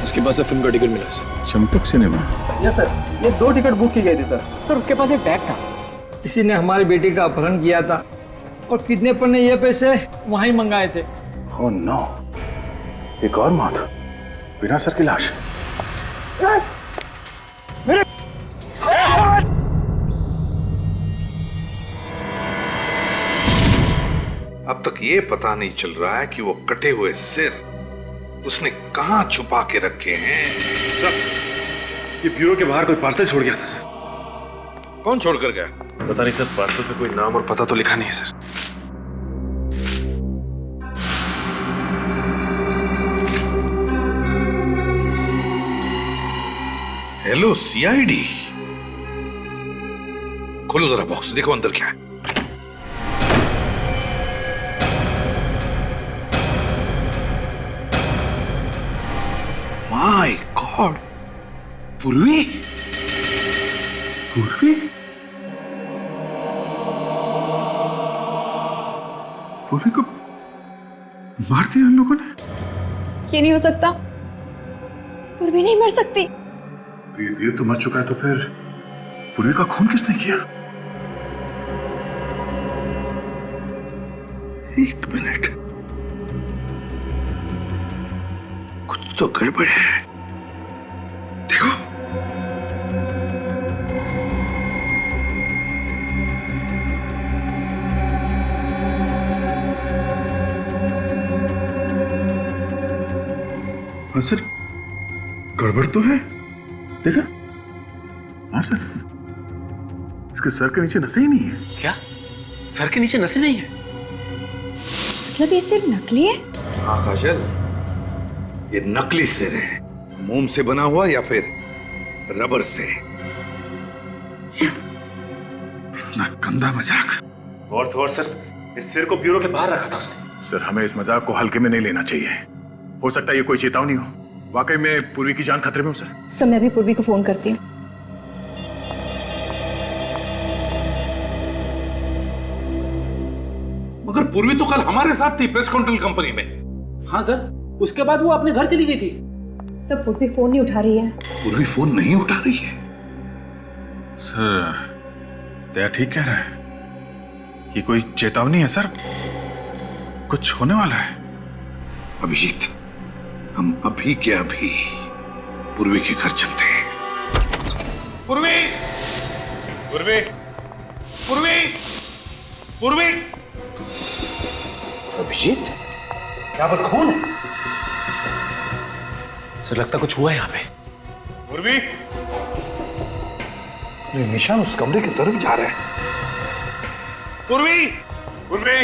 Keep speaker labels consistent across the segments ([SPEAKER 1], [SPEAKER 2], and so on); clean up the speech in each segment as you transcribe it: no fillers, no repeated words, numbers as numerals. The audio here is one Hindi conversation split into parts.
[SPEAKER 1] उसके पास से फिल्म का टिकट मिला sir.
[SPEAKER 2] Champak cinema?
[SPEAKER 3] Yes sir, ये 2 टिकट बुक की गई थी सर।
[SPEAKER 4] सर उसके पास एक बैग था, किसी ने हमारी बेटी का अपहरण किया था और किडनैपर ने ये पैसे वहीं मंगाए थे।
[SPEAKER 2] ओह नो, एक और मौत बिना सर की लाश।
[SPEAKER 5] अब तक ये पता नहीं चल रहा है कि वो कटे हुए सिर उसने कहां छुपा के रखे हैं।
[SPEAKER 2] सर, ये ब्यूरो के बाहर कोई पार्सल छोड़ गया था सर।
[SPEAKER 5] कौन छोड़कर गया?
[SPEAKER 2] पता नहीं सर, पार्सल पे कोई नाम और पता तो लिखा नहीं है सर।
[SPEAKER 5] हेलो सीआईडी, खोलो जरा बॉक्स, देखो अंदर क्या है। माय गॉड, पूर्वी।
[SPEAKER 2] पूर्वी? पूर्वी को मार दिया उन लोगों ने?
[SPEAKER 6] ये नहीं हो सकता, पूर्वी नहीं मर सकती।
[SPEAKER 2] वीर तो मर चुका है, तो फिर पूर्वी का खून किसने किया?
[SPEAKER 5] एक मिनट, कुछ तो गड़बड़ है। देखो,
[SPEAKER 2] हाँ सर, गड़बड़ तो है। देखा? हाँ सर, इसके सर के नीचे नसें ही नहीं है।
[SPEAKER 7] क्या? सर के नीचे नसें नहीं है?
[SPEAKER 6] मतलब ये सिर्फ नकली है?
[SPEAKER 5] हाँ काजल, ये नकली सिर है। मोम से बना हुआ या फिर रबर से।
[SPEAKER 2] इतना गंदा मजाक।
[SPEAKER 7] और तो और सर, इस सिर को ब्यूरो के बाहर रखा था उसने।
[SPEAKER 2] सर, हमें इस मजाक को हल्के में नहीं लेना चाहिए। हो सकता है ये कोई चेतावनी हो। वाकई में पूर्वी की जान खतरे में हो सर।
[SPEAKER 6] सर, मैं भी पूर्वी को फोन करती हूँ।
[SPEAKER 5] मगर पूर्वी तो कल हमारे साथ थी प्रेस कंट्रोल कंपनी में।
[SPEAKER 4] हाँ सर, उसके बाद वो अपने घर चली गई थी।
[SPEAKER 6] सर, पूर्वी फोन नहीं उठा रही है।
[SPEAKER 5] पूर्वी फोन नहीं उठा रही है?
[SPEAKER 2] सर, दया ठीक कह रहा है। ये कोई चेतावनी है सर, कुछ होने वाला है।
[SPEAKER 5] अभिजीत, हम अभी के अभी पूर्वी के घर चलते हैं। पूर्वी, पूर्वी, पूर्वी, पूर्वी। अभिजीत, यहाँ पर खून है।
[SPEAKER 7] सर लगता कुछ हुआ है यहाँ पे।
[SPEAKER 5] पूर्वी, ये निशान उस कमरे की तरफ जा रहा है। पूर्वी, पूर्वी।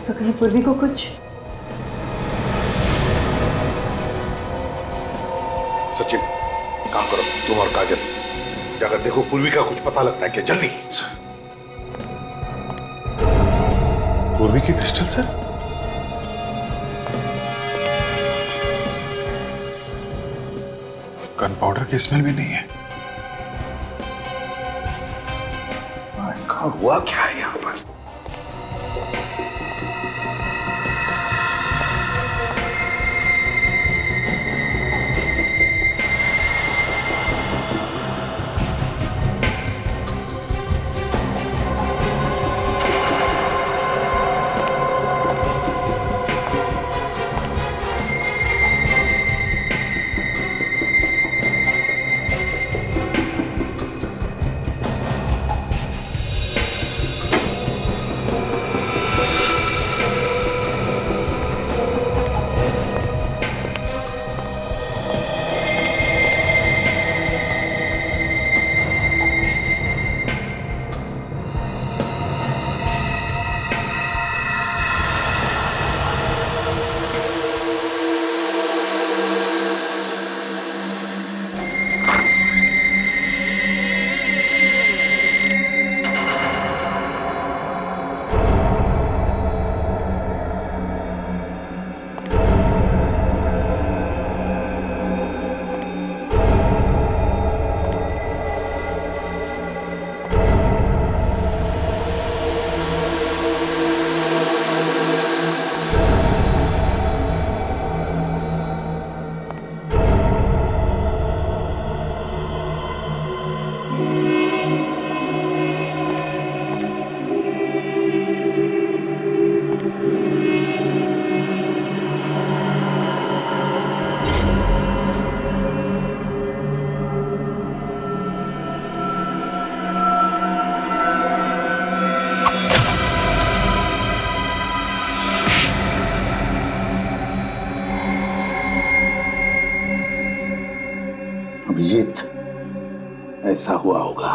[SPEAKER 6] तो कहीं पूर्वी को कुछ?
[SPEAKER 5] सचिन, काम करो, तुम और काजल जाकर देखो पूर्वी का कुछ पता लगता है क्या। जल्दी।
[SPEAKER 2] पूर्वी की पिस्टल सर? गन पाउडर की स्मेल भी नहीं है।
[SPEAKER 5] हुआ क्या है यहाँ पर?
[SPEAKER 8] ऐसा हुआ होगा।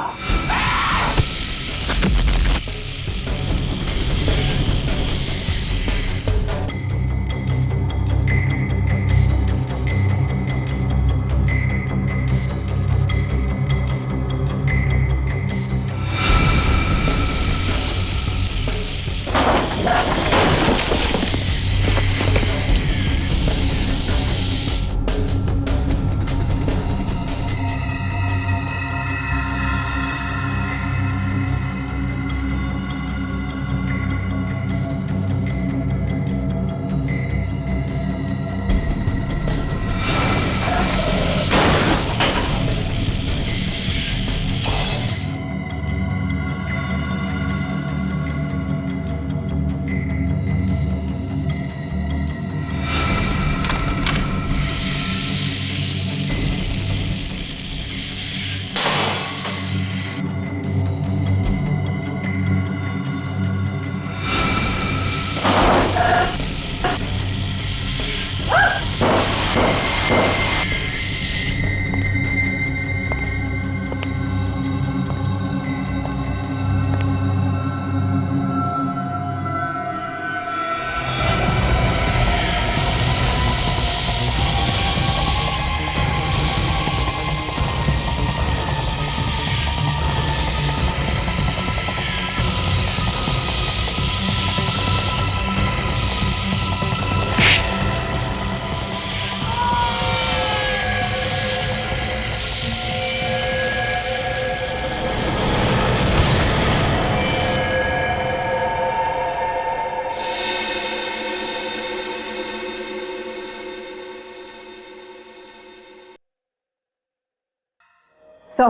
[SPEAKER 9] सर,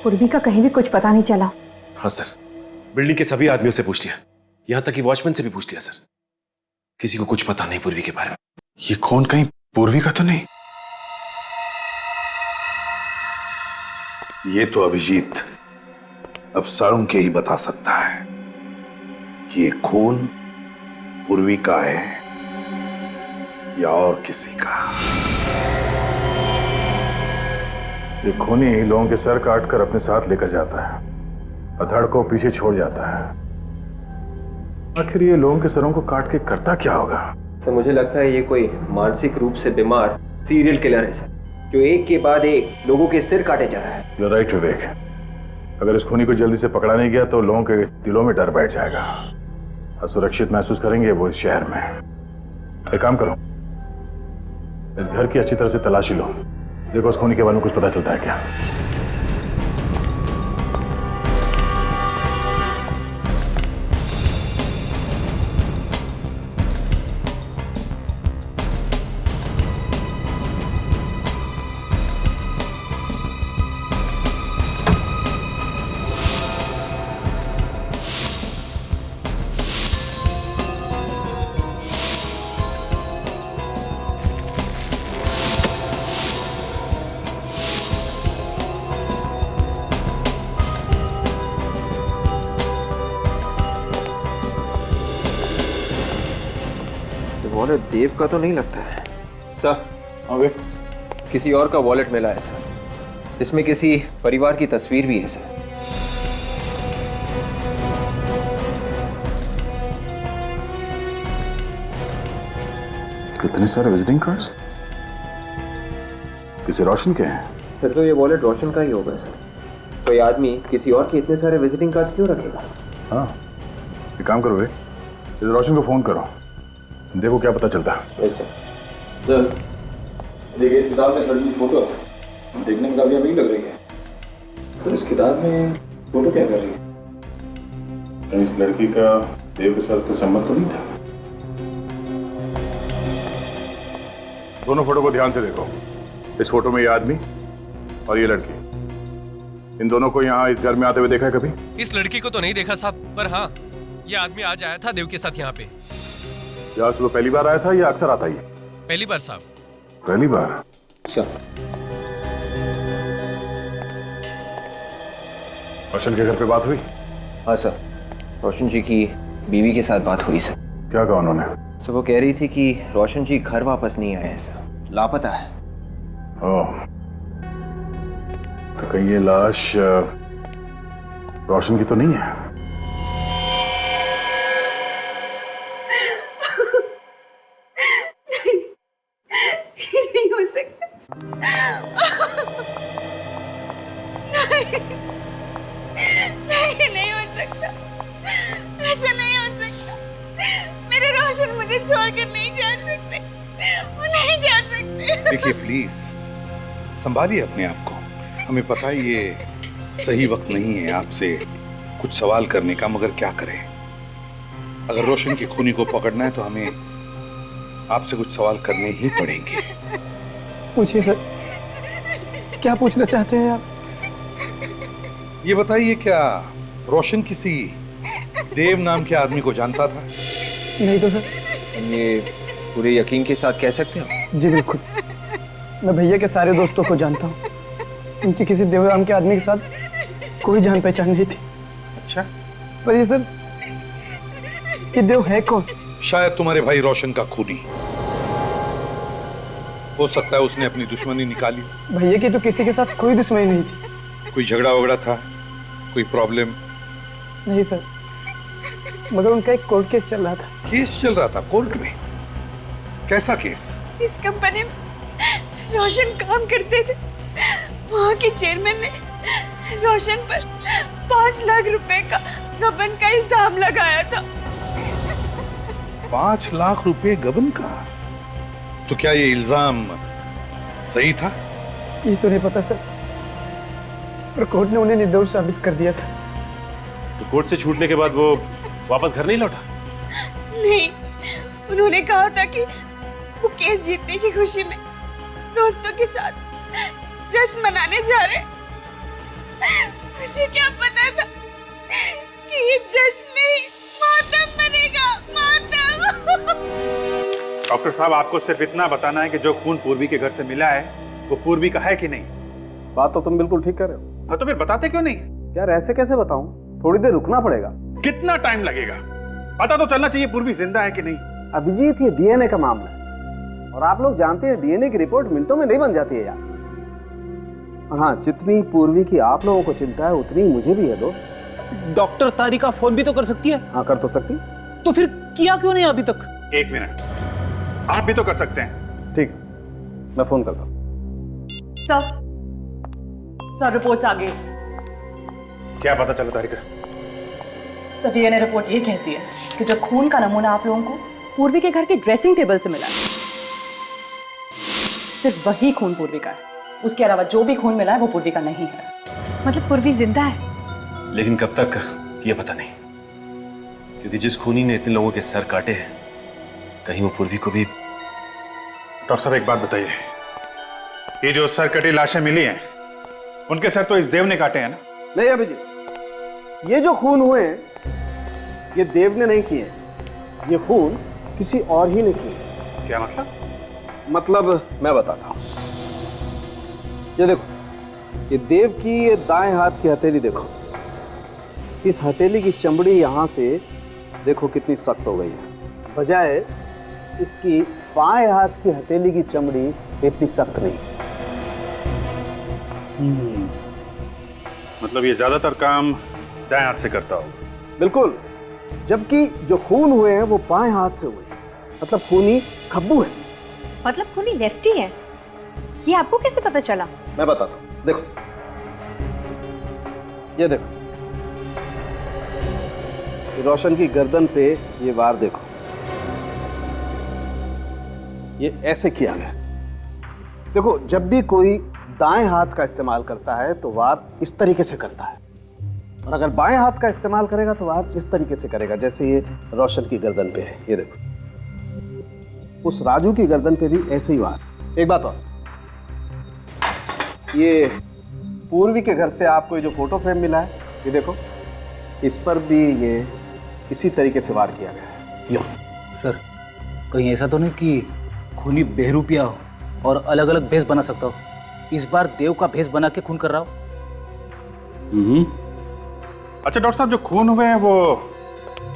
[SPEAKER 9] पूर्वी का कहीं भी कुछ पता नहीं चला।
[SPEAKER 7] हाँ सर, बिल्डिंग के सभी आदमियों से पूछ लिया, यहां तक कि वॉचमैन से भी पूछ लिया सर। किसी को कुछ पता नहीं पूर्वी के बारे में।
[SPEAKER 2] ये कौन, कहीं पूर्वी का तो नहीं?
[SPEAKER 8] ये तो अभिजीत अब साळुंखे के ही बता सकता है कि ये खून पूर्वी का है या और किसी का।
[SPEAKER 2] ये खूनी लोगों के सर काट कर अपने साथ लेकर जाता है, अधड़ को पीछे छोड़ जाता है। आखिर ये लोगों के सरों को काट के करता क्या होगा?
[SPEAKER 3] सर मुझे लगता है ये कोई मानसिक रूप से बीमार सीरियल किलर है सर, जो एक के बाद एक लोगों के सिर काटे जा रहा है।
[SPEAKER 2] You're right, विवेक। अगर इस खूनी को जल्दी से पकड़ा नहीं गया तो लोगों के दिलों में डर बैठ जाएगा, असुरक्षित महसूस करेंगे वो इस शहर में। एक काम करो, इस घर की अच्छी तरह से तलाशी लो, देखो उस खूनी के बारे में कुछ पता चलता है क्या।
[SPEAKER 3] वॉलेट देव का तो नहीं लगता है सर।
[SPEAKER 2] ओके,
[SPEAKER 3] किसी और का वॉलेट मिला है सर, इसमें किसी परिवार की तस्वीर भी है सर।
[SPEAKER 2] कितने सारे विजिटिंग कार्ड्स? किसी रोशन के हैं?
[SPEAKER 3] फिर तो ये वॉलेट रोशन का ही होगा सर। कोई आदमी किसी और के इतने सारे विजिटिंग कार्ड्स क्यों रखेगा?
[SPEAKER 2] हाँ, एक काम करो, इस रोशन को फोन करो, देखो क्या पता चलता है।
[SPEAKER 1] सर देखिए, इस किताब में इस लड़की की फोटो है, देखने में काफी अमीर लग रही है। सर इस किताब में फोटो क्या कर रही है?
[SPEAKER 2] तो इस लड़की का देव के साथ कोई संबंध तो नहीं था? दोनों फोटो को ध्यान से देखो। इस फोटो में ये आदमी और ये लड़की, इन दोनों को यहाँ इस घर में आते हुए देखा है कभी?
[SPEAKER 10] इस लड़की को तो नहीं देखा साहब, पर हाँ ये आदमी आज आया था देव के साथ यहाँ पे।
[SPEAKER 2] या सुबह पहली बार आया था या अक्सर आता ही?
[SPEAKER 10] पहली बार साहब।
[SPEAKER 2] पहली बार?
[SPEAKER 3] अच्छा।
[SPEAKER 2] रोशन के घर पे बात हुई?
[SPEAKER 3] हाँ सर, रोशन जी की बीवी के साथ बात हुई सर।
[SPEAKER 2] क्या कहा उन्होंने?
[SPEAKER 3] सर वो कह रही थी कि रोशन जी घर वापस नहीं आए हैं सर, लापता है।
[SPEAKER 2] ओह, तो कहीं ये लाश रोशन की तो नहीं है?
[SPEAKER 6] नहीं हो सकता। नहीं हो सकता, ऐसा नहीं हो सकता। मेरे रोशन मुझे छोड़कर नहीं जा सकते, वो नहीं जा सकते।
[SPEAKER 8] देखिए प्लीज संभालिए अपने आप को। हमें पता है ये सही वक्त नहीं है आपसे कुछ सवाल करने का, मगर क्या करें। अगर रोशन की खूनी को पकड़ना है तो हमें आपसे कुछ सवाल करने ही पड़ेंगे।
[SPEAKER 9] पूछिए सर, क्या पूछना चाहते हैं आप?
[SPEAKER 8] ये बताइए, क्या रोशन किसी देव नाम के आदमी को जानता था?
[SPEAKER 9] नहीं तो सर।
[SPEAKER 3] ये पूरे यकीन के साथ कह सकते हो?
[SPEAKER 9] जी बिल्कुल, मैं भैया के सारे दोस्तों को जानता हूँ। उनकी किसी देव नाम के आदमी के साथ कोई जान पहचान नहीं थी।
[SPEAKER 8] अच्छा,
[SPEAKER 9] पर ये सर, ये देव है कौन?
[SPEAKER 8] शायद तुम्हारे भाई रोशन का खूनी हो सकता है। उसने अपनी दुश्मनी निकाली।
[SPEAKER 9] भैया की तो किसी के साथ कोई दुश्मनी नहीं थी।
[SPEAKER 8] कोई झगड़ा वगड़ा था, कोई प्रॉब्लम?
[SPEAKER 9] नहीं सर, मगर उनका एक कोर्ट केस चल रहा था।
[SPEAKER 8] केस चल रहा था कोर्ट में? कैसा केस?
[SPEAKER 6] जिस कंपनी में रोशन काम करते थे, वहाँ के चेयरमैन ने रोशन पर 5 लाख रुपए का गबन का इल्जाम लगाया था।
[SPEAKER 8] 5 लाख रुपए गबन का? तो क्या ये इल्जाम सही था?
[SPEAKER 9] ये तो नहीं पता सर, पर कोर्ट ने उन्हें निर्दोष साबित कर दिया था।
[SPEAKER 7] तो कोर्ट से छूटने के बाद वो वापस घर नहीं लौटा?
[SPEAKER 6] नहीं, उन्होंने कहा था कि वो केस जीतने की खुशी में दोस्तों के साथ जश्न मनाने जा रहे। मुझे क्या पता था कि ये जश्न नहीं, मातम बनेगा, मातम।
[SPEAKER 2] डॉक्टर साहब, आपको सिर्फ इतना बताना है कि जो खून पूर्वी के घर से मिला है वो पूर्वी का है कि नहीं?
[SPEAKER 11] बात तो तुम बिल्कुल ठीक कर रहे हो।
[SPEAKER 2] हाँ, तो फिर बताते क्यों नहीं?
[SPEAKER 11] यार ऐसे कैसे बताऊं? थोड़ी देर रुकना पड़ेगा।
[SPEAKER 2] कितना टाइम लगेगा? पता तो चलना चाहिए पूर्वी जिंदा है कि नहीं।
[SPEAKER 11] अभिजीत, ये डीएनए का मामला है और आप लोग जानते हैं डीएनए की रिपोर्ट मिनटों में नहीं बन जाती है यार। और हाँ, जितनी पूर्वी की आप लोगों को चिंता है उतनी मुझे भी है दोस्त।
[SPEAKER 12] डॉक्टर तारिका फोन भी तो कर सकती है।
[SPEAKER 11] हाँ, कर तो सकती।
[SPEAKER 12] तो फिर किया क्यों नहीं अभी तक?
[SPEAKER 2] 1 मिनट, आप भी तो कर सकते हैं।
[SPEAKER 11] ठीक, मैं फोन करता हूँ।
[SPEAKER 13] सर रिपोर्ट्स आ गई।
[SPEAKER 2] क्या पता चला तारिका?
[SPEAKER 13] सर डीएनए रिपोर्ट ये कहती है कि जो खून का नमूना आप लोगों को पूर्वी के घर के ड्रेसिंग टेबल से मिला है, सिर्फ वही खून पूर्वी का है। उसके अलावा जो भी खून मिला है वो पूर्वी का नहीं है।
[SPEAKER 6] मतलब पूर्वी जिंदा है?
[SPEAKER 7] लेकिन कब तक ये पता नहीं, क्योंकि जिस खूनी ने इतने लोगों के सर काटे हैं, कहीं वो पूर्वी को भी।
[SPEAKER 2] डॉक्टर साहब, एक बात बताइए, ये जो सर कटी लाशें मिली हैं उनके सर तो इस देव ने काटे हैं ना?
[SPEAKER 11] नहीं अभिजीत, ये जो खून हुए हैं ये देव ने नहीं किए, ये खून किसी और ही ने किए।
[SPEAKER 2] क्या मतलब?
[SPEAKER 11] मतलब मैं बताता हूं। ये देखो, ये देव की ये दाएं हाथ की हथेली देखो। इस हथेली की चमड़ी यहां से देखो कितनी सख्त हो गई है, बजाय इसकी बाएं हाथ की हथेली की चमड़ी इतनी सख्त नहीं।
[SPEAKER 2] मतलब ये ज्यादातर काम दाएं हाथ से करता होगा।
[SPEAKER 11] बिल्कुल, जबकि जो खून हुए हैं वो बाएं हाथ से हुए हैं। मतलब खूनी खब्बू है।
[SPEAKER 6] मतलब खूनी लेफ्टी है? ये आपको कैसे पता चला?
[SPEAKER 11] मैं बताता हूं, देखो ये देखो, रोशन की गर्दन पे ये वार देखो, ये ऐसे किया गया। देखो, जब भी कोई दाएं हाथ का इस्तेमाल करता है तो वार इस तरीके से करता है, और अगर बाएं हाथ का इस्तेमाल करेगा तो वार इस तरीके से करेगा, जैसे ये रोशन की गर्दन पे है। ये देखो, उस राजू की गर्दन पे भी ऐसे ही वार। एक बात और, ये पूर्वी के घर से आपको ये जो फोटो फ्रेम मिला है, ये देखो, इस पर भी ये इसी तरीके से वार किया गया है। यो
[SPEAKER 12] सर, कहीं ऐसा तो नहीं कि खूनी बेहरूपिया हो और अलग अलग भेष बना सकता हो? इस बार देव का भेष बना के खून कर रहा हो।
[SPEAKER 2] अच्छा डॉक्टर साहब, जो खून हुए हैं वो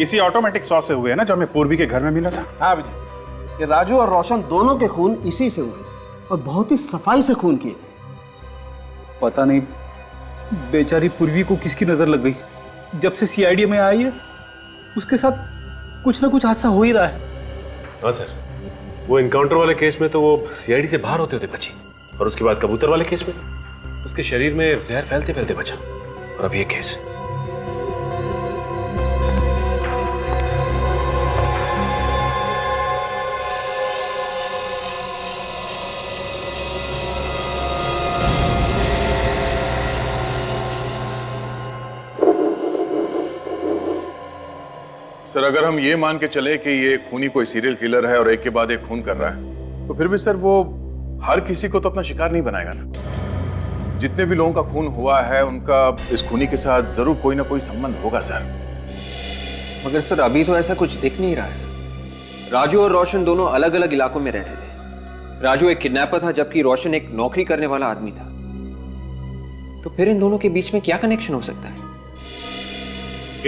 [SPEAKER 2] इसी ऑटोमेटिक सॉस से हुए हैं ना, जो हमें पूर्वी के घर में मिला था?
[SPEAKER 11] हाँ विजय, ये राजू और रोशन दोनों के खून इसी से हुए और बहुत ही सफाई से खून किए गए।
[SPEAKER 12] पता नहीं बेचारी पूर्वी को किसकी नजर लग गई? जब से सीआईडी में आई है उसके साथ कुछ ना कुछ हादसा हो ही रहा है।
[SPEAKER 7] हाँ सर, वो इनकाउंटर वाले केस में तो वो सीआईडी से बाहर होते होते बची, और उसके बाद कबूतर वाले केस में उसके शरीर में जहर फैलते फैलते बचा, और अब ये केस।
[SPEAKER 2] सर अगर हम ये मान के चले कि ये खूनी कोई सीरियल किलर है और एक के बाद एक खून कर रहा है, तो फिर भी सर वो हर किसी को तो अपना शिकार नहीं बनाएगा ना। जितने भी लोगों का खून हुआ है उनका इस खूनी के साथ जरूर कोई ना कोई संबंध होगा सर।
[SPEAKER 3] मगर सर अभी तो ऐसा कुछ दिख नहीं रहा है सर। राजू और रोशन दोनों अलग अलग इलाकों में रहते थे। राजू एक किडनैपर था जबकि रोशन एक नौकरी करने वाला आदमी था। तो फिर इन दोनों के बीच में क्या कनेक्शन हो सकता है?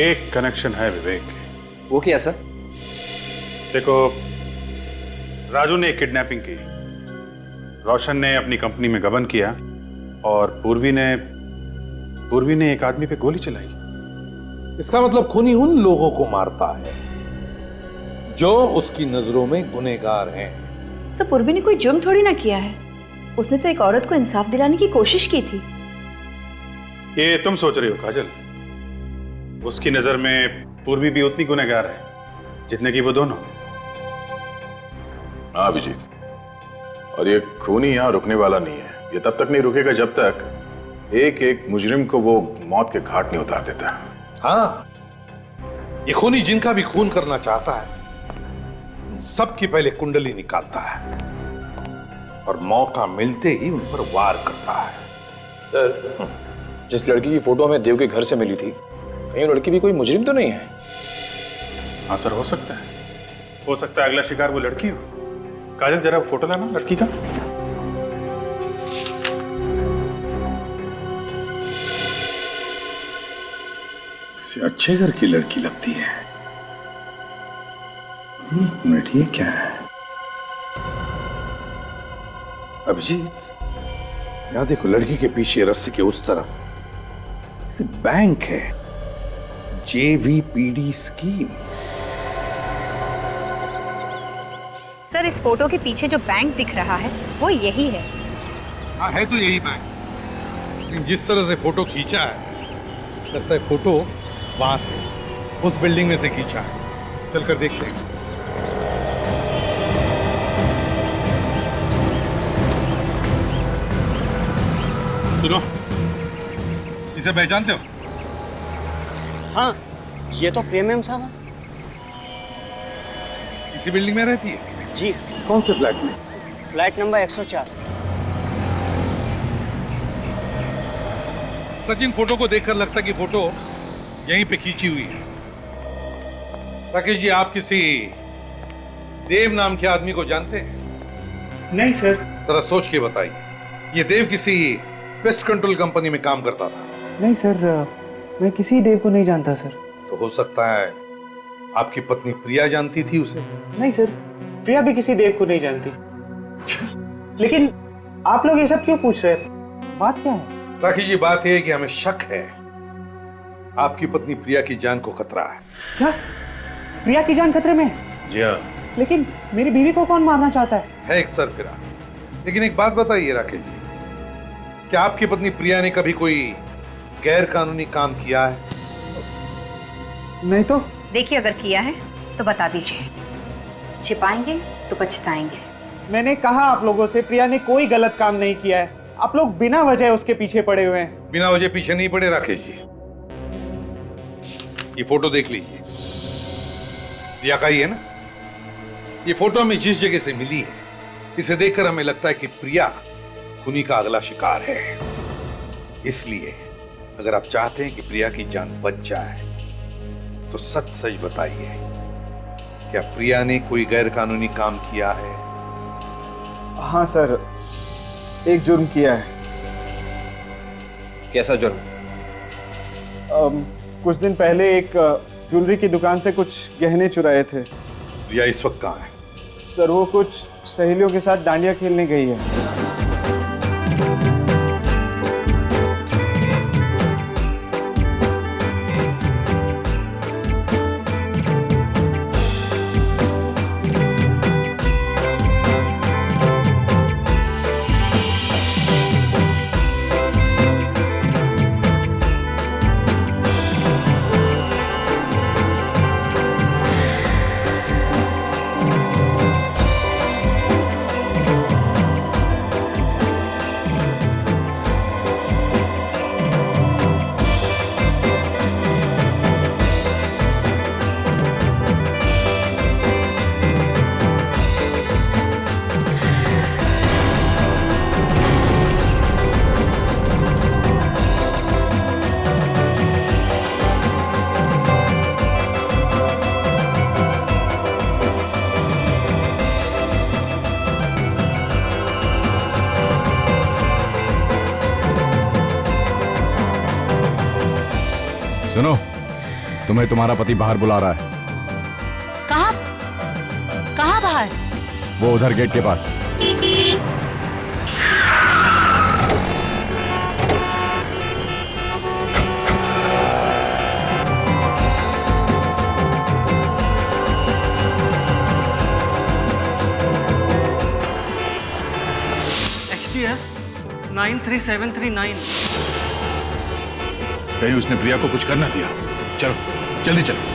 [SPEAKER 8] एक कनेक्शन है विवेक।
[SPEAKER 3] वो क्या सर?
[SPEAKER 8] देखो, राजू ने किडनैपिंग की, रोशन ने अपनी कंपनी में गबन किया, और पूर्वी ने एक आदमी पे गोली चलाई। इसका मतलब खूनी उन लोगों को मारता है जो उसकी नजरों में गुनहगार हैं।
[SPEAKER 13] सर पूर्वी ने कोई जुर्म थोड़ी ना किया है। उसने तो एक औरत को इंसाफ दिलाने की कोशिश की थी।
[SPEAKER 8] ये तुम सोच रही हो काजल। उसकी नजर में पूर्वी भी उतनी गुनहगार है जितने की वो दोनों।
[SPEAKER 2] हाँ अभिजीत, और ये खूनी यहाँ रुकने वाला नहीं है। ये तब तक नहीं रुकेगा जब तक एक एक मुजरिम को वो मौत के घाट नहीं उतार देता।
[SPEAKER 8] हाँ, ये खूनी जिनका भी खून करना चाहता है सबकी पहले कुंडली निकालता है और मौका मिलते ही उन पर वार करता है।
[SPEAKER 1] सर, जिस लड़की की फोटो हमें देव के घर से मिली थी, कहीं लड़की भी कोई मुजरिम तो नहीं है?
[SPEAKER 8] हाँ सर, हो सकता है अगला शिकार वो लड़की हो। काजल जरा फोटो लाना लड़की का। किसी अच्छे घर की लड़की लगती है। मिनट, ये क्या है? अभिजीत, यहां देखो, लड़की के पीछे रस्सी के उस तरफ बैंक है, JVPD स्कीम।
[SPEAKER 14] सर इस फोटो के पीछे जो बैंक दिख रहा है वो यही है।
[SPEAKER 8] हाँ, है तो यही बैंक, लेकिन जिस तरह से फोटो खींचा है लगता है फोटो वहां से, उस बिल्डिंग में से खींचा है। चलकर देखते हैं। सुनो, इसे पहचानते हो?
[SPEAKER 9] हाँ, ये तो प्रेम साहब है।
[SPEAKER 8] इसी बिल्डिंग में रहती है?
[SPEAKER 9] जी।
[SPEAKER 8] कौन से फ्लैट में?
[SPEAKER 9] Flat number 104।
[SPEAKER 8] सचिन, फोटो को देखकर लगता है कि फोटो यहीं पे खींची हुई है। राकेश जी, आप किसी देव नाम के आदमी को जानते हैं?
[SPEAKER 9] नहीं सर।
[SPEAKER 8] जरा सोच के बताइए। ये देव किसी पेस्ट कंट्रोल कंपनी में काम करता था?
[SPEAKER 9] नहीं सर, मैं किसी देव को नहीं जानता सर।
[SPEAKER 8] तो हो सकता है आपकी पत्नी प्रिया जानती थी उसे?
[SPEAKER 9] नहीं सर, प्रिया भी किसी देव को नहीं जानती। लेकिन आप लोग ये सब क्यों पूछ रहे हैं? बात क्या है?
[SPEAKER 8] राकेश जी, बात यह है कि हमें शक है आपकी पत्नी प्रिया की जान को खतरा है।
[SPEAKER 9] क्या? प्रिया की जान खतरे में?
[SPEAKER 7] जी हाँ।
[SPEAKER 9] लेकिन मेरी बीवी को कौन मारना चाहता है?
[SPEAKER 8] एक सरफिरा। लेकिन एक बात बताइए राकेश जी, क्या आपकी पत्नी प्रिया ने कभी कोई गैर कानूनी काम किया है?
[SPEAKER 9] नहीं तो।
[SPEAKER 14] देखिए अगर किया है तो बता दीजिए, छिपाएंगे तो पछताएंगे।
[SPEAKER 9] मैंने कहा आप लोगों से, प्रिया ने कोई गलत काम नहीं किया है। आप लोग बिना वजह उसके पीछे पड़े हुए हैं।
[SPEAKER 8] बिना वजह पीछे नहीं पड़े राकेश जी। ये फोटो देख लीजिए, प्रिया का ही है ना? ये फोटो हमें जिस जगह से मिली है, इसे देखकर हमें लगता है कि प्रिया खूनी का अगला शिकार है। इसलिए अगर आप चाहते हैं कि प्रिया की जान बच जाए तो सच सच बताइए, क्या प्रिया ने कोई गैर कानूनी काम किया है?
[SPEAKER 9] हाँ सर, एक जुर्म किया है।
[SPEAKER 3] कैसा जुर्म?
[SPEAKER 9] कुछ दिन पहले एक ज्वेलरी की दुकान से कुछ गहने चुराए थे।
[SPEAKER 8] प्रिया इस वक्त कहाँ है?
[SPEAKER 9] सर वो कुछ सहेलियों के साथ डांडिया खेलने गई है।
[SPEAKER 2] तुम्हें तुम्हारा पति बाहर बुला रहा है।
[SPEAKER 15] कहाँ कहाँ बाहर?
[SPEAKER 2] वो उधर गेट के पास।
[SPEAKER 9] XTS 93739।
[SPEAKER 2] कहीं उसने प्रिया को कुछ करना दिया। चलो जल्दी चलो।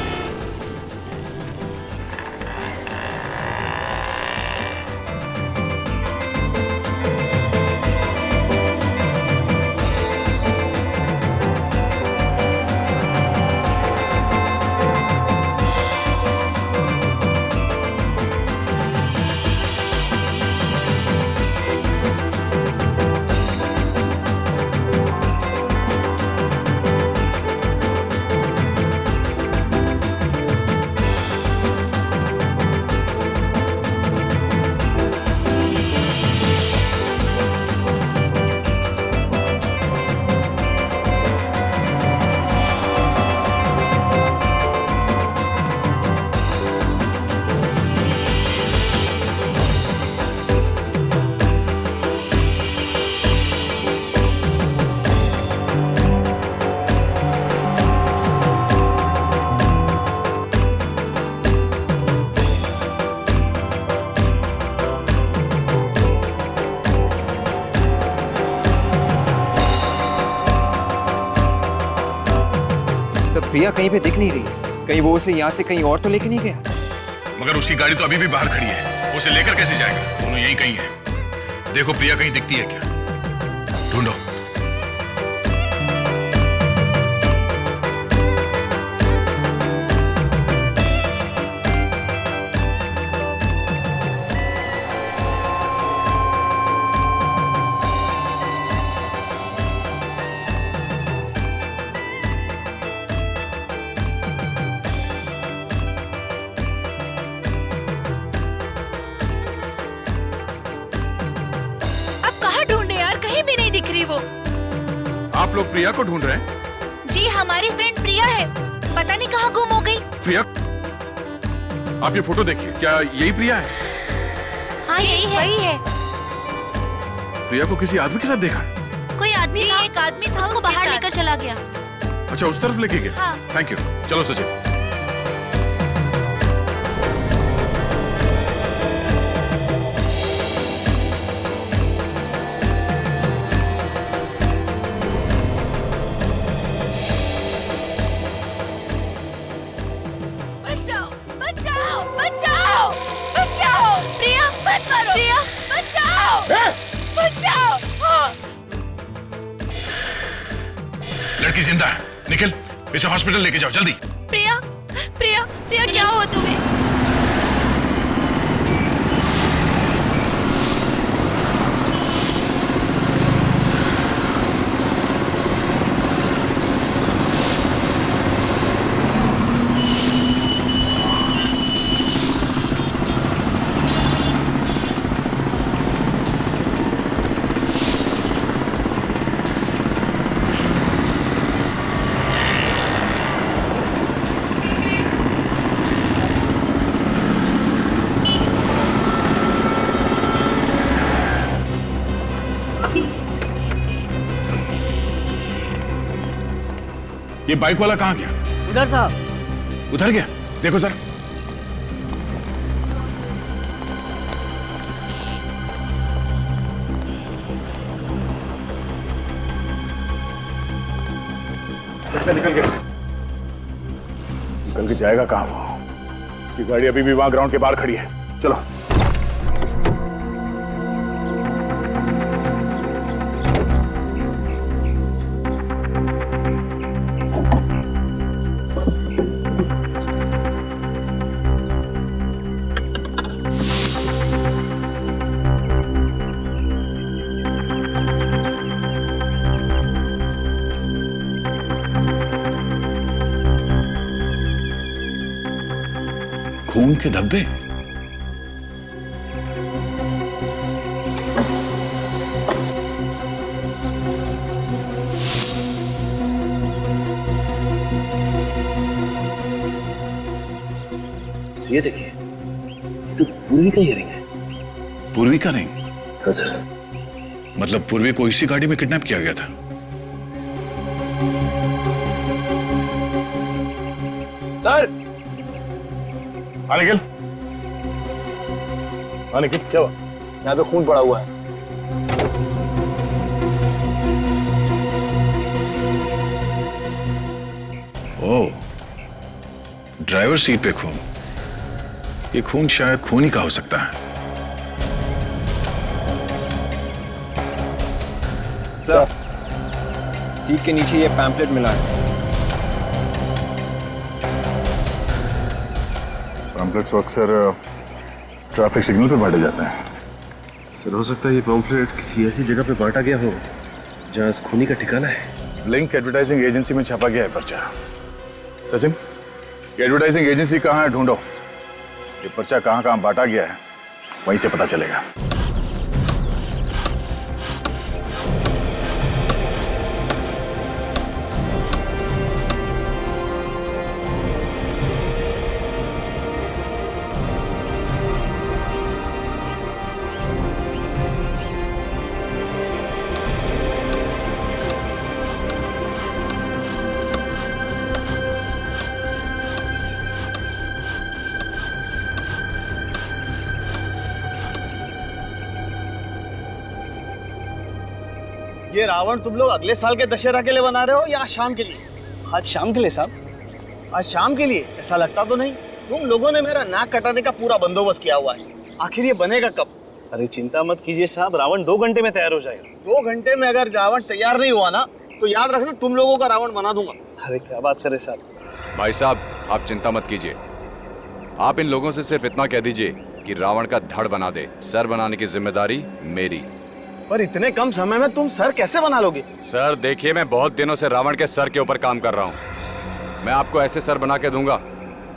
[SPEAKER 3] प्रिया कहीं पे दिख नहीं रही है। कहीं वो उसे यहाँ से कहीं और तो लेके नहीं गया?
[SPEAKER 2] मगर उसकी गाड़ी तो अभी भी बाहर खड़ी है, उसे लेकर कैसे जाएगा? दोनों यहीं कहीं है। देखो प्रिया कहीं दिखती है क्या, ढूंढो। आप लोग प्रिया को ढूंढ रहे हैं?
[SPEAKER 15] जी, हमारी फ्रेंड प्रिया है, पता नहीं कहाँ गुम हो गई।
[SPEAKER 2] प्रिया, आप ये फोटो देखिए, क्या यही प्रिया है?
[SPEAKER 15] हाँ यही है। वही है।
[SPEAKER 2] प्रिया को किसी आदमी के साथ देखा है?
[SPEAKER 15] कोई आदमी जी, एक आदमी था, उसको बाहर लेकर चला गया।
[SPEAKER 2] अच्छा, उस तरफ लेके गया?
[SPEAKER 15] हाँ।
[SPEAKER 2] Thank you. चलो सचिन। लड़की जिंदा है, निखिल इसे हॉस्पिटल लेके जाओ जल्दी।
[SPEAKER 15] प्रिया, प्रिया, प्रिया क्या हुआ तुम्हें?
[SPEAKER 2] ये बाइक वाला कहाँ गया?
[SPEAKER 9] उधर साहब।
[SPEAKER 2] उधर गया? देखो सर। निकल गया। निकल के जाएगा कहाँ वो? उसकी गाड़ी अभी भी वहां ग्राउंड के बाहर खड़ी है। चलो।
[SPEAKER 8] खून के धब्बे।
[SPEAKER 7] ये देखिए, तो पूर्वी का रिंग है।
[SPEAKER 8] पूर्वी का रिंग?
[SPEAKER 7] हाँ सर।
[SPEAKER 8] मतलब पूर्वी को इसी गाड़ी में किडनैप किया गया था?
[SPEAKER 2] सर। हाँ निखिल, हाँ निखिल, क्या हुआ? यहाँ पे खून पड़ा हुआ है।
[SPEAKER 8] ओह, ड्राइवर सीट पे खून। ये खून शायद खून ही का हो सकता है।
[SPEAKER 3] सर, सीट के नीचे ये पैम्पलेट मिला है।
[SPEAKER 2] पैम्पलेट्स अक्सर ट्रैफिक सिग्नल पे बांटे जाते हैं।
[SPEAKER 7] सर, हो सकता है ये पैम्पलेट किसी ऐसी जगह पे बांटा गया हो जहां इस खूनी का ठिकाना है।
[SPEAKER 2] लिंक एडवर्टाइजिंग एजेंसी में छापा गया है पर्चा। सचिन, ये एडवर्टाइजिंग एजेंसी कहाँ है, ढूंढो। ये पर्चा कहाँ कहाँ बांटा गया है, वहीं से पता चलेगा।
[SPEAKER 11] ये रावण तुम लोग अगले साल के दशहरा के लिए बना रहे हो या आज शाम के लिए?
[SPEAKER 9] आज शाम के लिए साहब।
[SPEAKER 11] आज शाम के लिए? ऐसा लगता तो नहीं। तुम लोगों ने मेरा नाक कटाने का पूरा बंदोबस्त किया हुआ है। आखिर ये बनेगा कब?
[SPEAKER 9] अरे चिंता मत कीजिए साहब, रावण 2 घंटे में तैयार हो जाएगा।
[SPEAKER 11] 2 घंटे में अगर रावण तैयार नहीं हुआ ना तो याद रखना तुम लोगों का रावण बना दूंगा।
[SPEAKER 9] अरे क्या बात करे साहब।
[SPEAKER 16] भाई साहब, आप चिंता मत कीजिए। आप इन लोगों से सिर्फ इतना कह दीजिए कि रावण का धड़ बना दे। सर बनाने की जिम्मेदारी मेरी।
[SPEAKER 11] पर इतने कम समय में तुम सर कैसे बना लोगे?
[SPEAKER 16] सर देखिए, मैं बहुत दिनों से रावण के सर के ऊपर काम कर रहा हूँ। मैं आपको ऐसे सर बना के दूंगा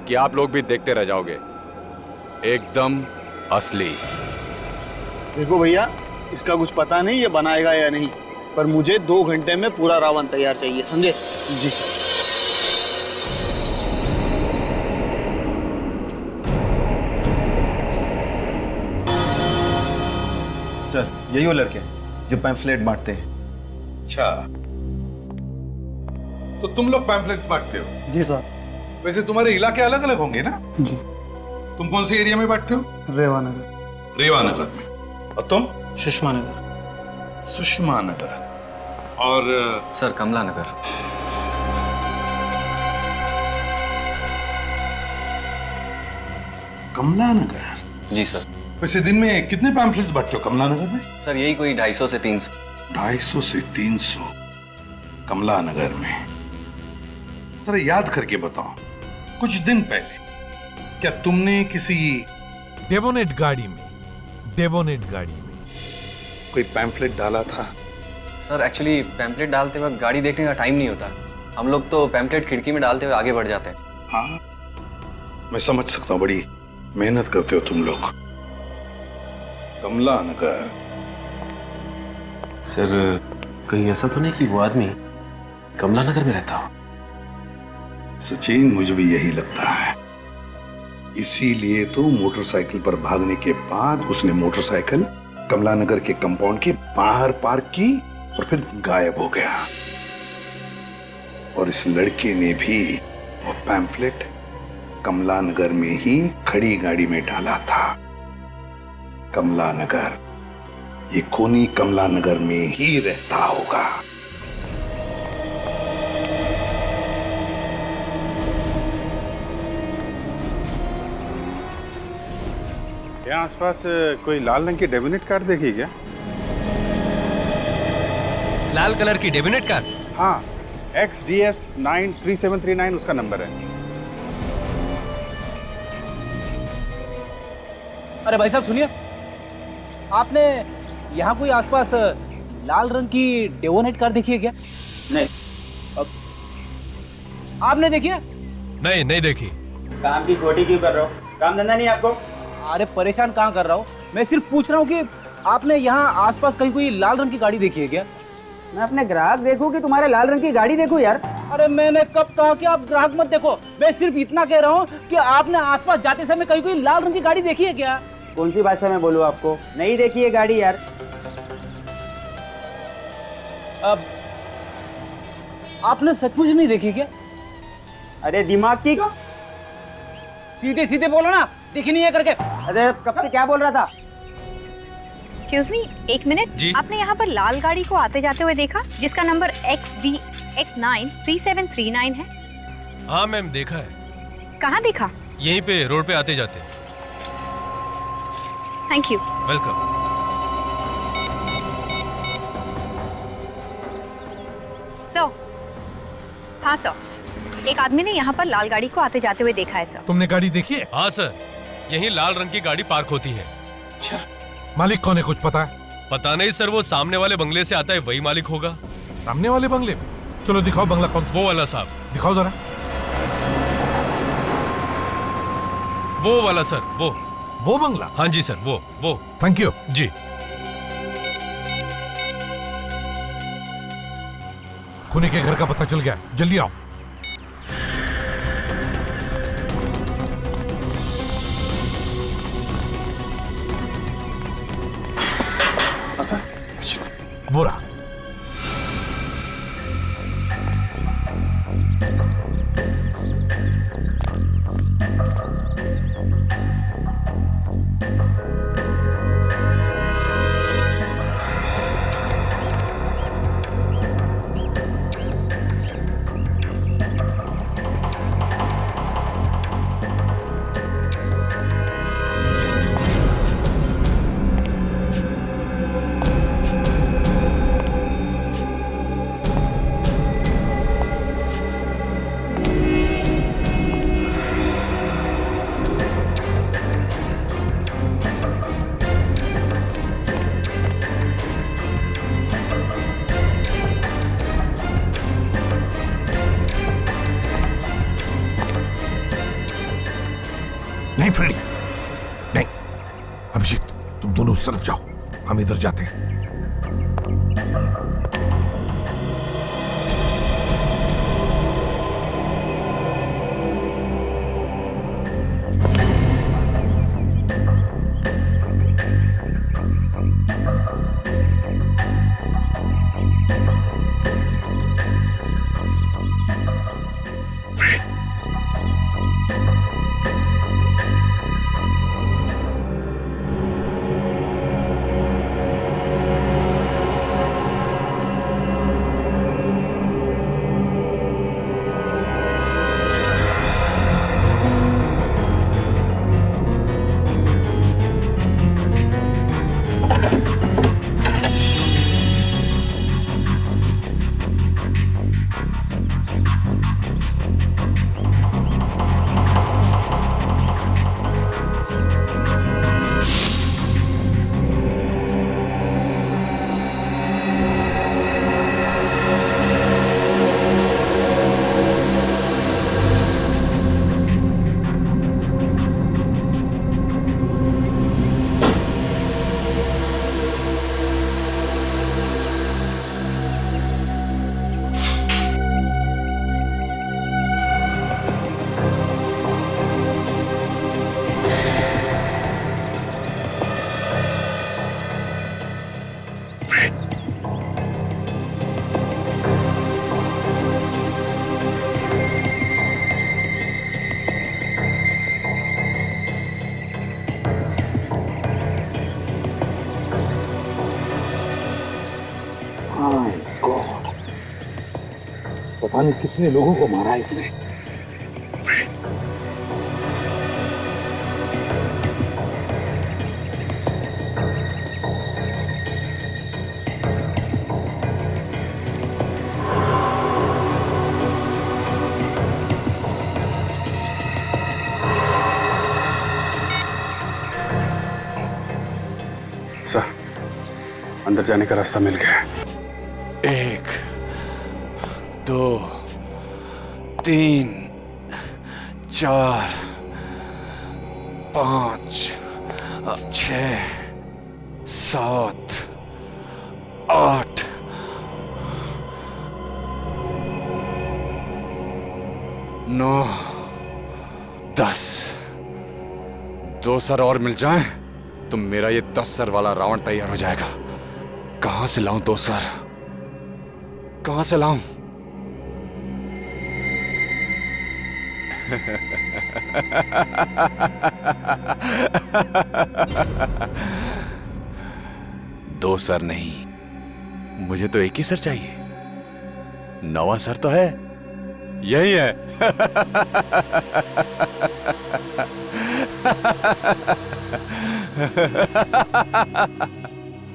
[SPEAKER 16] कि आप लोग भी देखते रह जाओगे, एकदम असली।
[SPEAKER 11] देखो भैया, इसका कुछ पता नहीं ये बनाएगा या नहीं, पर मुझे 2 घंटे में पूरा रावण तैयार चाहिए, समझे?
[SPEAKER 9] जी सर।
[SPEAKER 11] सर, यही वो लड़के जो पैम्फलेट बांटते हैं।
[SPEAKER 8] अच्छा, तो तुम लोग पैम्फलेट्स बांटते हो?
[SPEAKER 9] जी सर।
[SPEAKER 8] वैसे तुम्हारे इलाके अलग अलग होंगे ना?
[SPEAKER 9] जी।
[SPEAKER 8] तुम कौन से एरिया में बांटते हो?
[SPEAKER 9] रेवानगर।
[SPEAKER 8] रेवानगर में। और तुम?
[SPEAKER 9] सुषमा नगर।
[SPEAKER 8] सुषमा नगर। और
[SPEAKER 3] सर, कमला नगर।
[SPEAKER 8] कमला नगर?
[SPEAKER 3] जी सर।
[SPEAKER 8] वैसे दिन में कितने पैम्फलेट्स बांटते हो कमला नगर में?
[SPEAKER 3] सर, यही कोई 250 से 300।
[SPEAKER 8] 250 से 300 कमला नगर में। जरा याद करके बताओ, कुछ दिन पहले क्या तुमने किसी
[SPEAKER 5] डेवोनेट गाड़ी में
[SPEAKER 8] कोई पैम्फलेट डाला था?
[SPEAKER 3] सर, एक्चुअली पैम्पलेट डालते वक्त गाड़ी देखने का टाइम नहीं होता। हम लोग तो पैम्पलेट खिड़की में डालते हुए आगे बढ़ जाते हैं।
[SPEAKER 8] हाँ, मैं समझ सकता हूँ, बड़ी मेहनत करते हो तुम लोग। कमला नगर।
[SPEAKER 7] सर, कहीं ऐसा तो नहीं कि वो आदमी कमला नगर में रहता हो?
[SPEAKER 8] सचिन, मुझे भी यही लगता है। इसीलिए तो मोटरसाइकिल पर भागने के बाद उसने मोटरसाइकिल कमला नगर के कंपाउंड के बाहर पार्क की और फिर गायब हो गया। और इस लड़के ने भी वो पैम्फलेट कमला नगर में ही खड़ी गाड़ी में डाला था। कमला नगर, ये खूनी कमला नगर में ही रहता होगा।
[SPEAKER 2] यहाँ आसपास कोई लाल रंग की डेबिनेट कार देखी क्या?
[SPEAKER 10] लाल कलर की डेबिनेट कार?
[SPEAKER 2] हाँ, XDS 93739 उसका नंबर है।
[SPEAKER 12] अरे भाई साहब सुनिए, आपने यहाँ कोई आसपास लाल रंग की डेवोनेट कार देखी है क्या?
[SPEAKER 9] नहीं।
[SPEAKER 12] आपने देखी है?
[SPEAKER 10] नहीं देखी।
[SPEAKER 9] काम की खोटी क्यों कर रहे हो? काम धंधा नहीं आपको?
[SPEAKER 12] अरे परेशान कहाँ कर रहा हूँ, मैं सिर्फ पूछ रहा हूँ कि आपने यहाँ आसपास कहीं कोई लाल रंग की गाड़ी देखी है क्या?
[SPEAKER 9] मैं अपने ग्राहक देखूं कि तुम्हारे लाल रंग की गाड़ी देखूं यार?
[SPEAKER 12] अरे मैंने कब कहा कि आप ग्राहक मत देखो। मैं सिर्फ इतना कह रहा हूँ कि आपने आसपास जाते समय कहीं कोई लाल रंग की गाड़ी देखी है क्या?
[SPEAKER 17] कौन सी भाषा में बोलूं आपको? नहीं देखी है गाड़ी यार।
[SPEAKER 12] अब आपने सचमुच नहीं देखी क्या?
[SPEAKER 17] अरे दिमाग की
[SPEAKER 12] सीधे सीधे बोलो ना, दिखी नहीं है करके।
[SPEAKER 17] अरे कब से क्या बोल रहा था?
[SPEAKER 14] एक्सक्यूज मी, एक मिनट। आपने यहाँ पर लाल गाड़ी को आते जाते हुए देखा जिसका नंबर XDX93739 है?
[SPEAKER 10] हाँ मैम, देखा है।
[SPEAKER 14] कहाँ देखा?
[SPEAKER 10] यहीं पे रोड पे आते जाते।
[SPEAKER 14] Thank you.
[SPEAKER 10] वेलकम।
[SPEAKER 14] सर, हाँ सर, एक आदमी ने यहाँ पर लाल गाड़ी को आते जाते हुए देखा है सर।
[SPEAKER 5] तुमने गाड़ी देखी है?
[SPEAKER 10] हाँ सर, यहीं लाल रंग की गाड़ी पार्क होती है।
[SPEAKER 5] अच्छा, मालिक कौन है कुछ पता है?
[SPEAKER 10] पता नहीं सर, वो सामने वाले बंगले से आता है, वही मालिक होगा।
[SPEAKER 5] सामने वाले बंगले में? चलो दिखाओ बंगला कौन सा।
[SPEAKER 10] वो वाला साहब।
[SPEAKER 5] दिखाओ जरा।
[SPEAKER 10] वो वाला सर,
[SPEAKER 5] वो बंगला?
[SPEAKER 10] हाँ जी सर, वो।
[SPEAKER 5] थैंक यू
[SPEAKER 10] जी।
[SPEAKER 5] खूनी के घर का पता चल गया, जल्दी आओ। वो रहा। नहीं फ्रेडी, नहीं। अभिजीत, तुम दोनों उस तरफ जाओ, हम इधर जाते हैं।
[SPEAKER 11] पता नहीं कितने लोगों को मारा है इसने।
[SPEAKER 8] सर, अंदर जाने का रास्ता मिल गया है।
[SPEAKER 16] 1 2 3 4 5 6 7 8 9, 10, 2 सर और मिल जाएं तो मेरा ये 10 सर वाला रावण तैयार हो जाएगा। कहां से लाऊं 2 सर? कहां से लाऊं? दो सर नहीं, मुझे तो एक ही सर चाहिए। 9वां सर तो है, यही है।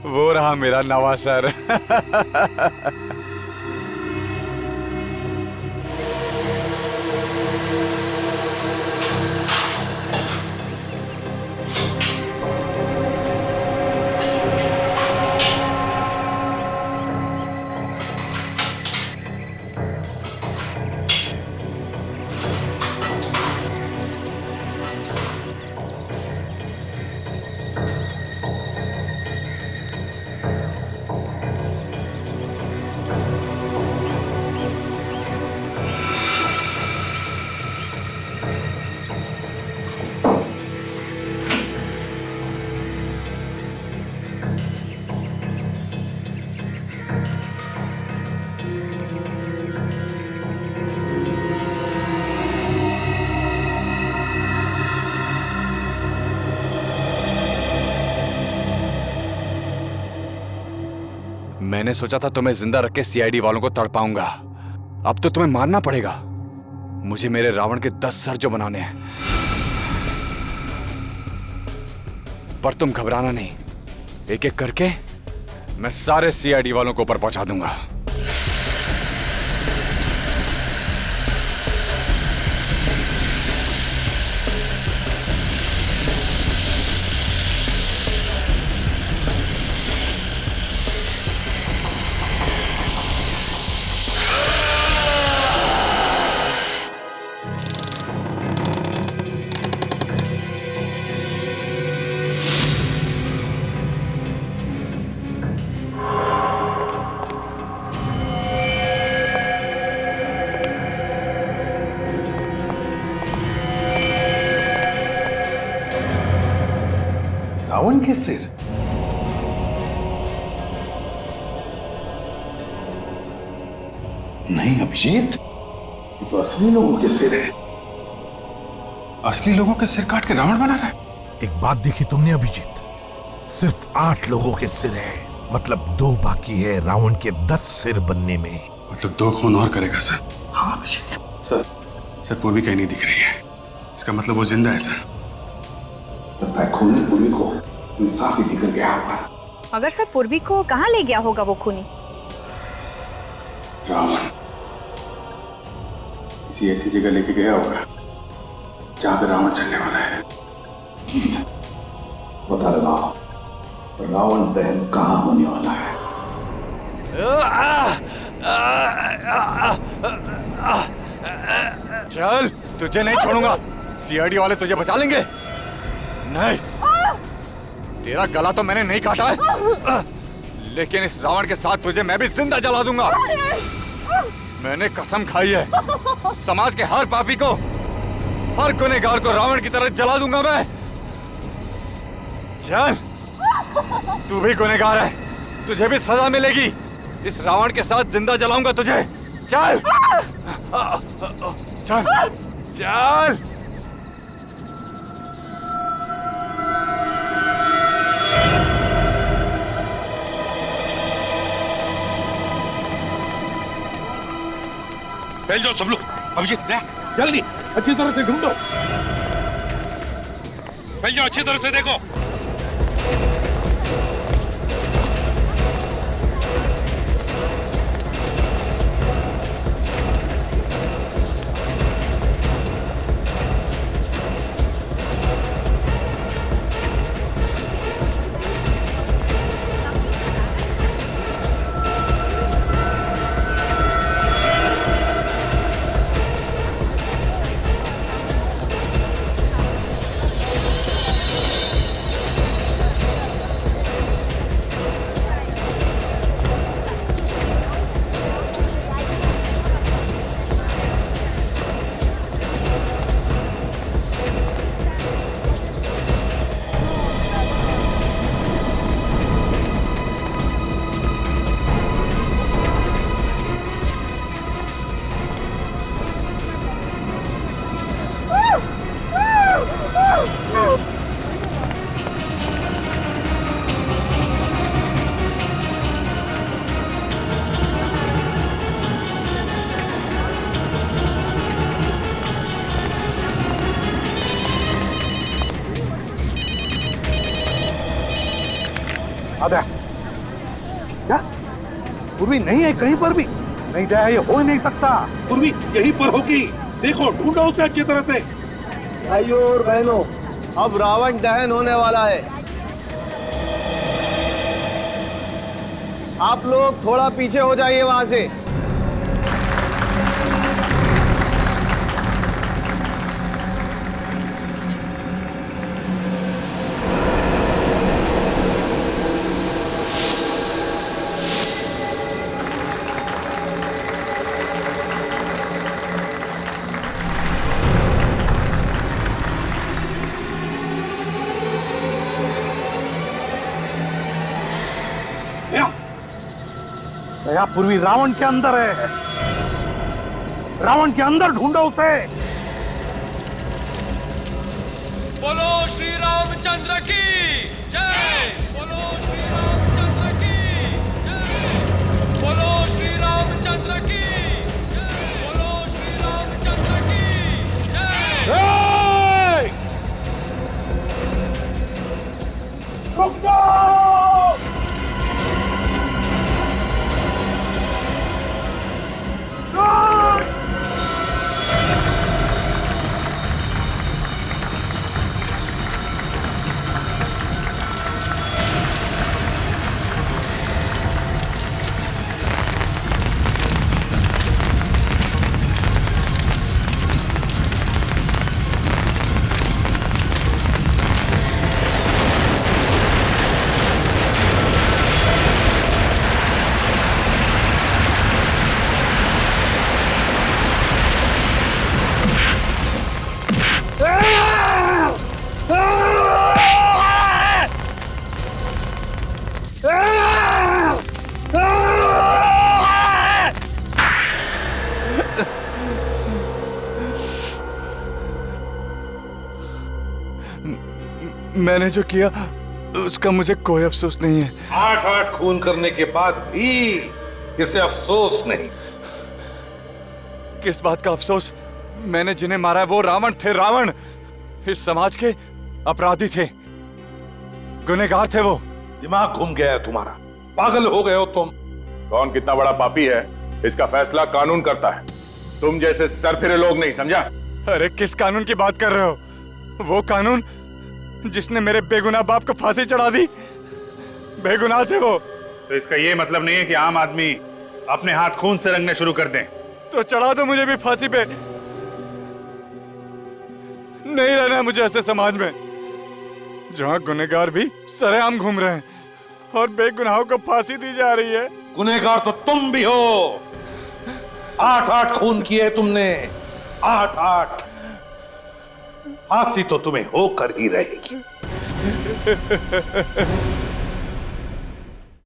[SPEAKER 16] वो रहा मेरा 9वां सर। मैंने सोचा था तुम्हें जिंदा रख के सीआईडी वालों को तड़पाऊंगा। अब तो तुम्हें मारना पड़ेगा। मुझे मेरे रावण के 10 सर जो बनाने हैं। पर तुम घबराना नहीं, एक एक करके मैं सारे सीआईडी वालों को ऊपर पहुंचा दूंगा।
[SPEAKER 8] रावण के सिर? नहीं अभिजीत, ये तो असली लोगों के सिर है।
[SPEAKER 18] असली लोगों के सिर काट के रावण बना रहा है?
[SPEAKER 19] एक बात देखी तुमने अभिजीत, सिर्फ 8 लोगों के सिर है, मतलब 2 बाकी है रावण के 10 सिर बनने में।
[SPEAKER 18] मतलब 2 खून और करेगा सर?
[SPEAKER 19] हाँ अभिजीत।
[SPEAKER 18] सर पूर्वी कहीं नहीं दिख रही है, इसका मतलब वो जिंदा है सर।
[SPEAKER 8] लगता है खूनी पूर्वी को साथ ही लेकर गया होगा।
[SPEAKER 14] मगर सर पूर्वी को कहाँ ले गया होगा वो खूनी?
[SPEAKER 8] रावण किसी ऐसी जगह लेके गया होगा जहां पे रावण चलने वाला है। पता लगाओ रावण दहन कहां होने वाला है।
[SPEAKER 16] चल, तुझे नहीं छोड़ूंगा। सीआईडी वाले तुझे बचा लेंगे। नहीं, तेरा गला तो मैंने नहीं काटा है, लेकिन इस रावण के साथ तुझे मैं भी जिंदा जला दूंगा। मैंने कसम खाई है, समाज के हर पापी को, हर गुनहगार को रावण की तरह जला दूंगा मैं। चल, तू भी गुनहगार है, तुझे भी सजा मिलेगी। इस रावण के साथ जिंदा जलाऊंगा तुझे। चल चल चल।
[SPEAKER 8] फैल जाओ सब लोग। अभिजीत जल्दी अच्छी तरह से ढूंढो। फैल जाओ, अच्छी तरह से देखो। आधा क्या पूर्वी नहीं है कहीं पर भी? नहीं दया, ये हो ही नहीं सकता। पूर्वी यहीं पर होगी, देखो ढूंढो उसे अच्छी तरह से।
[SPEAKER 11] भाइयों और बहनों, अब रावण दहन होने वाला है। आप लोग थोड़ा पीछे हो जाइए वहां से।
[SPEAKER 8] दया, पूर्वी रावण के अंदर है, रावण के अंदर ढूंढो उसे।
[SPEAKER 10] बोलो श्री रामचंद्र की जय। बोलो श्री रामचंद्र की जय। बोलो श्री रामचंद्र की जय। बोलो श्री रामचंद्र की जय।
[SPEAKER 8] रुक जाओ!
[SPEAKER 16] मैंने जो किया उसका मुझे कोई अफसोस नहीं है।
[SPEAKER 8] 8-8 खून करने के बाद भी इसे अफसोस नहीं।
[SPEAKER 16] किस बात का अफसोस? मैंने जिन्हें मारा है वो रावण थे, रावण। इस समाज के अपराधी थे, गुनहगार थे वो।
[SPEAKER 8] दिमाग घूम गया है तुम्हारा, पागल हो गए हो तुम।
[SPEAKER 2] कौन कितना बड़ा पापी है इसका फैसला कानून करता है, तुम जैसे सरफिरे लोग नहीं, समझा?
[SPEAKER 16] अरे किस कानून की बात कर रहे हो? वो कानून जिसने मेरे बेगुनाह बाप को फांसी चढ़ा दी। बेगुनाह थे वो।
[SPEAKER 18] तो इसका ये मतलब नहीं है कि आम आदमी अपने हाथ खून से रंगने शुरू कर दें।
[SPEAKER 16] तो चढ़ा दो मुझे भी फांसी पे। नहीं रहना है मुझे ऐसे समाज में जहां गुनहगार भी सरेआम घूम रहे हैं और बेगुनाहों को फांसी दी जा रही है।
[SPEAKER 8] गुनहगार तो तुम भी हो। 8-8 खून किए तुमने, 8-8। फांसी तो तुम्हें होकर ही रहेगी।